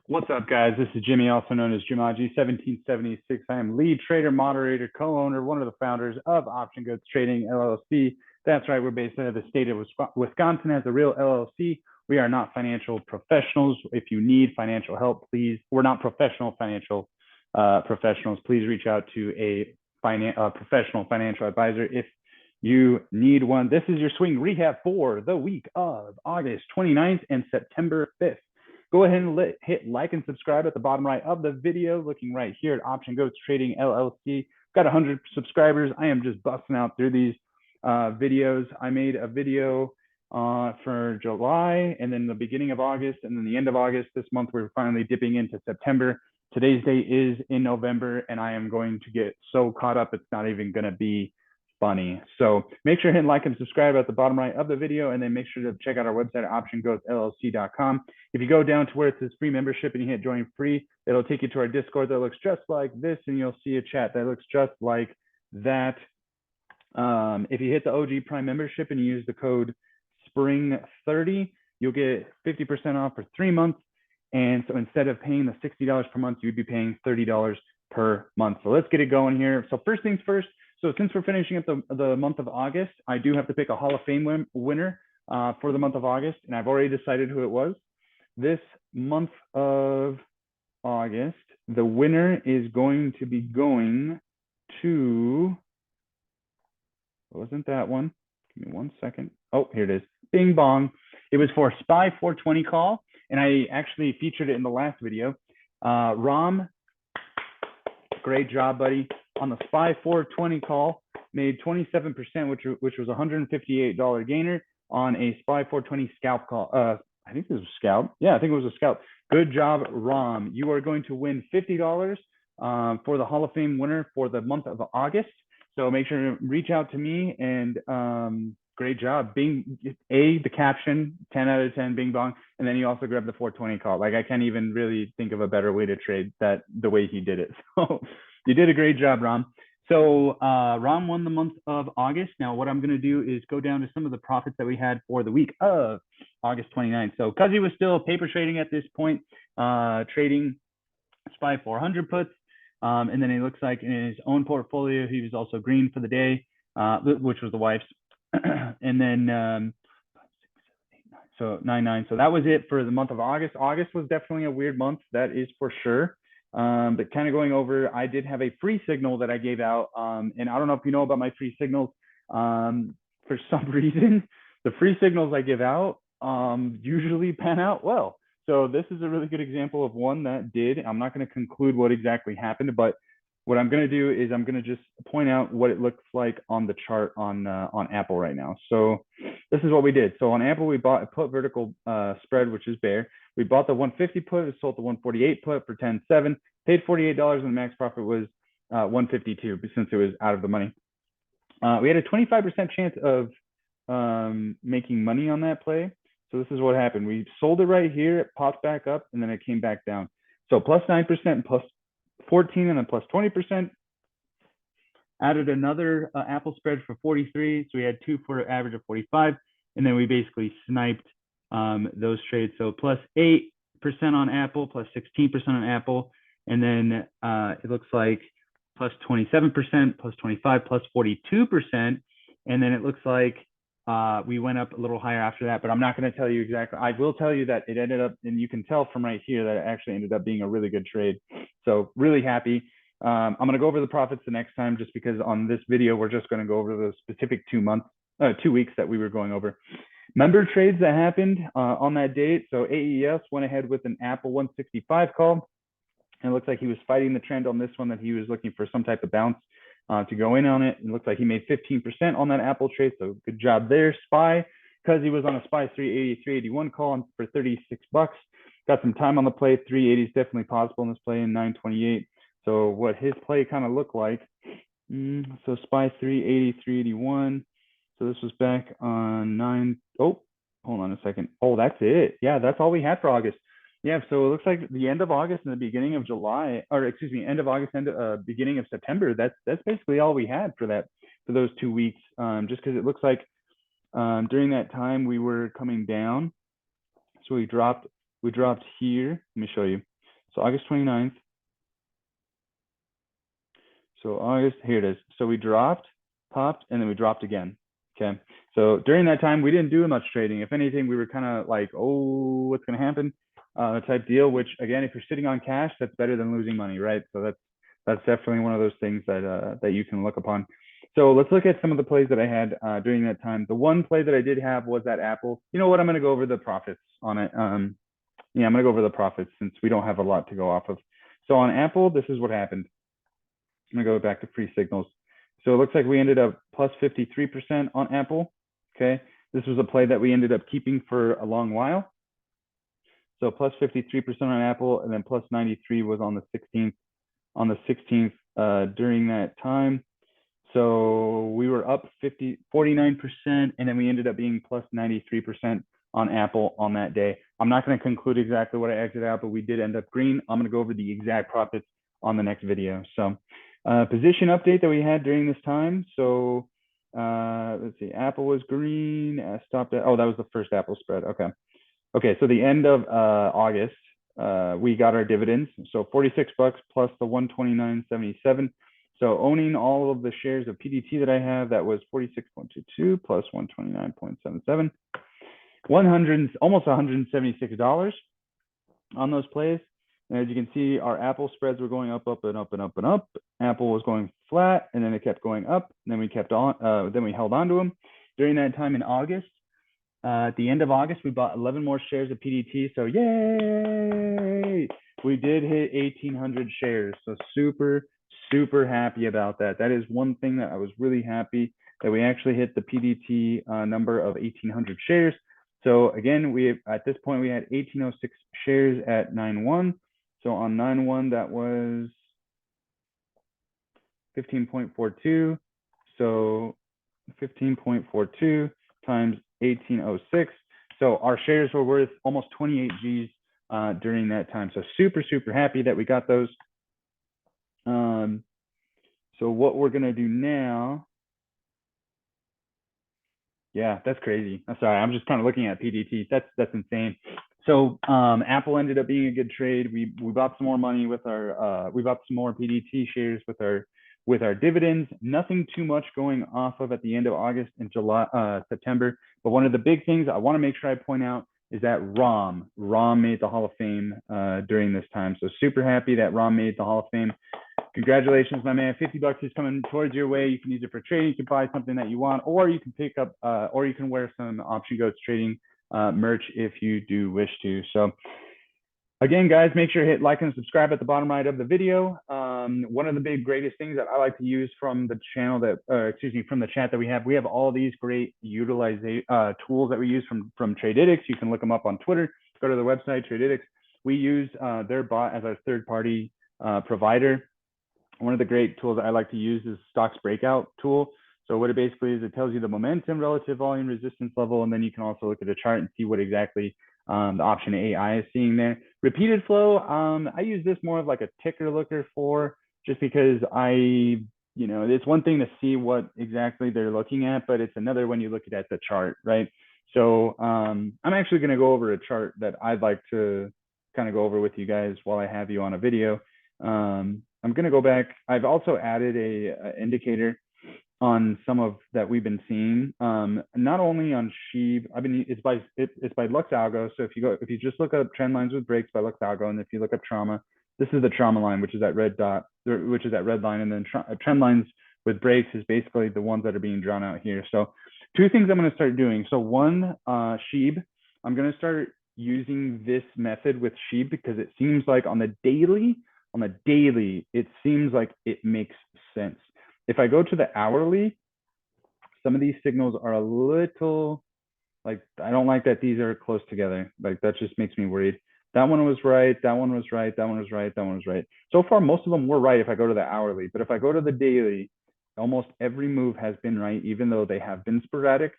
What's up, guys? This is Jimmy, also known as Jimaji 1776. I am lead trader, moderator, co-owner, one of the founders of Option Goats Trading LLC. That's right, we're based out of the state of Wisconsin as a real LLC. We are not financial professionals. If you need financial help, please, we're not professional financial professionals. Please reach out to a professional financial advisor if you need one. This is your swing recap for the week of August 29th and September 5th. Go ahead and hit like and subscribe at the bottom right of the video. Looking right here at Option Goats Trading LLC. Got 100 subscribers. I am just busting out through these videos. I made a video for July, and then the beginning of August, and then the end of August. This month, we're finally dipping into September. Today's date is in November, and I am going to get so caught up, it's not even going to be funny. So make sure to hit like and subscribe at the bottom right of the video, and then make sure to check out our website at optiongoatsllc.com. If you go down to where it says free membership and you hit join free, it'll take you to our Discord that looks just like this, and you'll see a chat that looks just like that. If you hit the OG Prime membership and you use the code SPRING30, you'll get 50% off for 3 months. And so instead of paying the $60 per month, you'd be paying $30 per month. So let's get it going here. So first things first. So since we're finishing up the month of August, I do have to pick a Hall of Fame winner for the month of August, and I've already decided who it was. This month of August, the winner is going to be going to, wasn't that one? Give me 1 second. Oh, here it is. Bing bong. It was for SPY 420 call, and I actually featured it in the last video. Ram, great job, buddy. On the SPY 420 call, made 27%, which was a $158 gainer on a SPY 420 scalp call. I think this was a scalp. Yeah, I think it was a scalp. Good job, Ram. You are going to win $50 for the Hall of Fame winner for the month of August. So make sure to reach out to me, and great job. The caption, 10 out of 10, bing bong. And then you also grab the 420 call. Like, I can't even really think of a better way to trade that the way he did it. So you did a great job, Ram. So Ram won the month of August. Now, what I'm going to do is go down to some of the profits that we had for the week of August 29th. So Cuzzy was still paper trading at this point, trading SPY 400 puts. And then it looks like in his own portfolio, he was also green for the day, which was the wife's. And then so 99. So that was it for the month of August. August was definitely a weird month, that is for sure. But kind of going over, I did have a free signal that I gave out. And I don't know if you know about my free signals. For some reason, the free signals I give out usually pan out well. So this is a really good example of one that did. I'm not going to conclude what exactly happened, but what I'm going to do is I'm going to just point out what it looks like on the chart on Apple right now. So this is what we did. So on Apple, we bought a put vertical spread, which is bear. We bought the 150 put, we sold the 148 put for 10.7, paid $48, and the max profit was 152 since it was out of the money. We had a 25% chance of making money on that play. So this is what happened. We sold it right here, it popped back up, and then it came back down. So plus 9%, plus 14, and then plus 20%. Added another Apple spread for 43. So we had two for an average of 45. And then we basically sniped those trades. So plus 8% on Apple, plus 16% on Apple. And then it looks like plus 27%, plus 25, plus 42%. And then it looks like we went up a little higher after that, but I'm not going to tell you exactly. I will tell you that it ended up, and you can tell from right here that it actually ended up being a really good trade. So really happy. I'm going to go over the profits the next time, just because on this video, we're just going to go over the specific 2 weeks that we were going over. Member trades that happened on that date. So AES went ahead with an Apple 165 call. And it looks like he was fighting the trend on this one, that he was looking for some type of bounce to go in on it. It looks like he made 15% on that Apple trade. So good job there, SPY, because he was on a SPY 380, 381 call for $36. Got some time on the play. 380 is definitely possible in this play in 928. So what his play kind of looked like. So SPY 380, 381. So this was back on oh, hold on a second. Oh, that's it. Yeah, that's all we had for August. Yeah, so it looks like the end of August and the beginning of July, or excuse me, end of August and beginning of September. That's basically all we had for those 2 weeks. Just because it looks like during that time we were coming down, so we dropped here. Let me show you. So August 29th. So August, here it is. So we dropped, popped, and then we dropped again. Okay. So during that time, we didn't do much trading. If anything, we were kind of like, oh, what's going to happen type deal, which again, if you're sitting on cash, that's better than losing money, right? So that's definitely one of those things that you can look upon. So let's look at some of the plays that I had during that time. The one play that I did have was that Apple. You know what? I'm going to go over the profits on it. Yeah, I'm going to go over the profits since we don't have a lot to go off of. So on Apple, this is what happened. I'm gonna go back to free signals. So it looks like we ended up plus 53% on Apple. Okay, this was a play that we ended up keeping for a long while. So plus 53% on Apple, and then plus 93 was on the 16th. On the 16th during that time. So we were up 49%, and then we ended up being plus 93% on Apple on that day. I'm not going to conclude exactly what I exited out, but we did end up green. I'm going to go over the exact profits on the next video. So position update that we had during this time. So let's see, Apple was green, stopped at, oh, that was the first Apple spread. Okay, so the end of August, we got our dividends. So 46 bucks plus the 129.77. So owning all of the shares of PDT that I have, that was 46.22 plus 129.77, almost $176 on those plays. And as you can see, our Apple spreads were going up, up, and up, and up, and up. Apple was going flat, and then it kept going up. And then we kept on. Then we held on to them. During that time in August, at the end of August, we bought 11 more shares of PDT. So yay! We did hit 1,800 shares. So super, super happy about that. That is one thing that I was really happy that we actually hit the PDT number of 1,800 shares. So again, at this point, we had 1,806 shares at 9/1. So on 9/1, that was 15.42. So 15.42 times 1,806. So our shares were worth almost 28 G's during that time. So super, super happy that we got those. So what we're going to do now. Yeah, that's crazy. I'm sorry. I'm just kind of looking at PDT. That's insane. So Apple ended up being a good trade. We bought some more money with our we bought some more PDT shares with our dividends. Nothing too much going off of at the end of August and September. But one of the big things I want to make sure I point out is that Rom made the Hall of Fame during this time. So super happy that Rom made the Hall of Fame. Congratulations, my man. 50 bucks is coming towards your way. You can use it for trading. You can buy something that you want, or you can pick up, or you can wear some Option Goats trading merch if you do wish to. So again, guys, make sure to hit like and subscribe at the bottom right of the video. One of the big greatest things that I like to use from the channel from the chat that we have all these great utilization tools that we use from Tradeics. You can look them up on Twitter. Go to the website, Tradeics. We use their bot as our third-party provider. One of the great tools that I like to use is Stocks Breakout tool. So what it basically is, it tells you the momentum, relative volume, resistance level, and then you can also look at a chart and see what exactly the option AI is seeing there. Repeated flow, I use this more of like a ticker looker for, just because it's one thing to see what exactly they're looking at, but it's another when you look at the chart, right? So I'm actually going to go over a chart that I'd like to kind of go over with you guys while I have you on a video. I'm going to go back. I've also added a indicator on some of that we've been seeing. Not only on SHIB, it's by Lux Algo. So if you just look up trend lines with breaks by Lux Algo, and if you look up trauma, this is the trauma line, which is that red dot, which is that red line, and then trend lines with breaks is basically the ones that are being drawn out here. So two things I'm going to start doing. So one, SHIB, I'm going to start using this method with SHIB because it seems like on the daily, it seems like it makes sense. If I go to the hourly, some of these signals are a little, like, I don't like that these are close together. Like, that just makes me worried. That one was right, that one was right, that one was right, that one was right. So far, most of them were right if I go to the hourly. But if I go to the daily, almost every move has been right, even though they have been sporadic.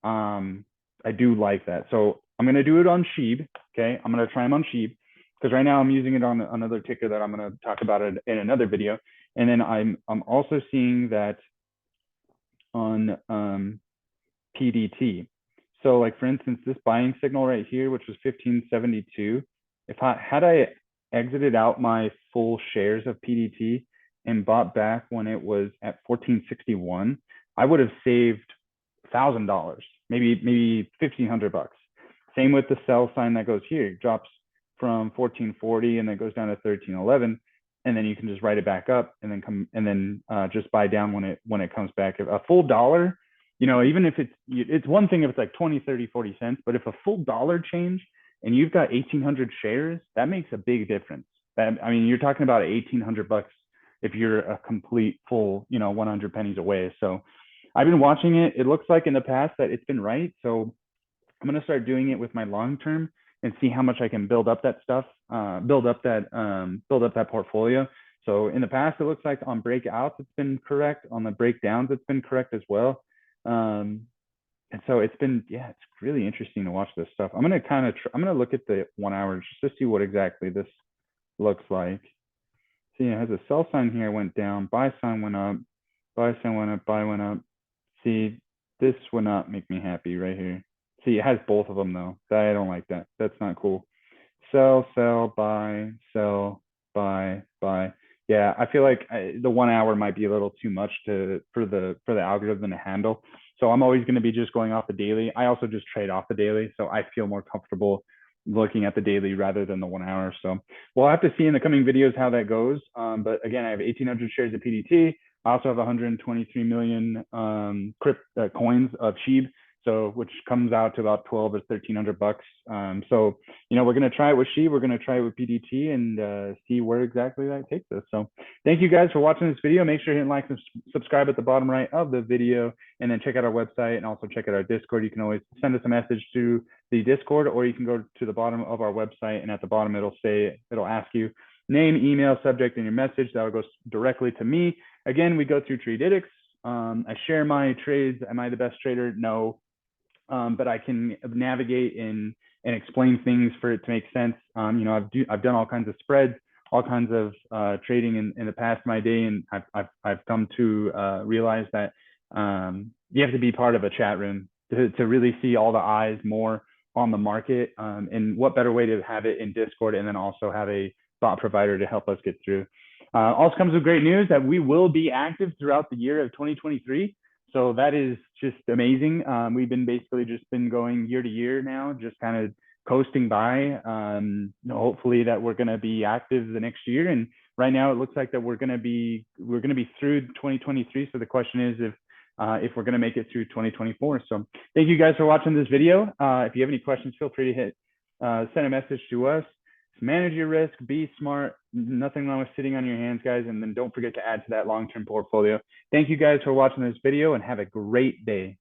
I do like that. So I'm going to do it on SHIB, okay? I'm going to try them on SHIB, because right now I'm using it on another ticker that I'm going to talk about it in another video. And then I'm also seeing that on PDT. So like, for instance, this buying signal right here, which was 1572, had I exited out my full shares of PDT and bought back when it was at 1461, I would have saved $1,000, maybe 1,500 bucks. Same with the sell sign that goes here. It drops from 1440 and then goes down to 1311, and then you can just write it back up and then just buy down when it comes back. A full dollar, even if it's one thing if it's like 20, 30, 40 cents, but if a full dollar change and you've got 1,800 shares, that makes a big difference. I mean, you're talking about 1,800 bucks if you're a complete full, 100 pennies away. So I've been watching it. It looks like in the past that it's been right. So I'm going to start doing it with my long term and see how much I can build up that stuff, build up that portfolio. So in the past, it looks like on breakouts, it's been correct. On the breakdowns, it's been correct as well. And so it's really interesting to watch this stuff. I'm going to look at the 1 hour just to see what exactly this looks like. See, it has a sell sign here, went down, buy sign went up, buy sign went up, buy went up. See, this would not make me happy right here. See, it has both of them though. I don't like that. That's not cool. Sell, buy, buy. Yeah, I feel like the 1 hour might be a little too much for the algorithm to handle. So I'm always going to be just going off the daily. I also just trade off the daily, so I feel more comfortable looking at the daily rather than the 1 hour. So we'll have to see in the coming videos how that goes. But again, I have 1,800 shares of PDT. I also have 123 million coins of SHIB, so which comes out to about 12 or 1,300 bucks. So we're going to try it with SHIB, we're going to try it with PDT, and see where exactly that takes us. So thank you guys for watching this video. Make sure you hit like and subscribe at the bottom right of the video, and then check out our website and also check out our Discord. You can always send us a message to the Discord, or you can go to the bottom of our website, and at the bottom it'll ask you name, email, subject, and your message. That will go directly to me. Again, we go through Tradedics. I share my trades. Am I the best trader? No. But I can navigate and explain things for it to make sense. I've done all kinds of spreads, all kinds of trading in the past of my day, and I've come to realize that you have to be part of a chat room to really see all the eyes more on the market. And what better way to have it in Discord and then also have a bot provider to help us get through. Also comes with great news that we will be active throughout the year of 2023. So that is just amazing. We've been basically just been going year to year now, just kind of coasting by. Hopefully that we're going to be active the next year. And right now it looks like that we're going to be through 2023. So the question is if we're going to make it through 2024. So thank you guys for watching this video. If you have any questions, feel free to send a message to us. Manage your risk, be smart. Nothing wrong with sitting on your hands, guys. And then don't forget to add to that long-term portfolio. Thank you guys for watching this video and have a great day.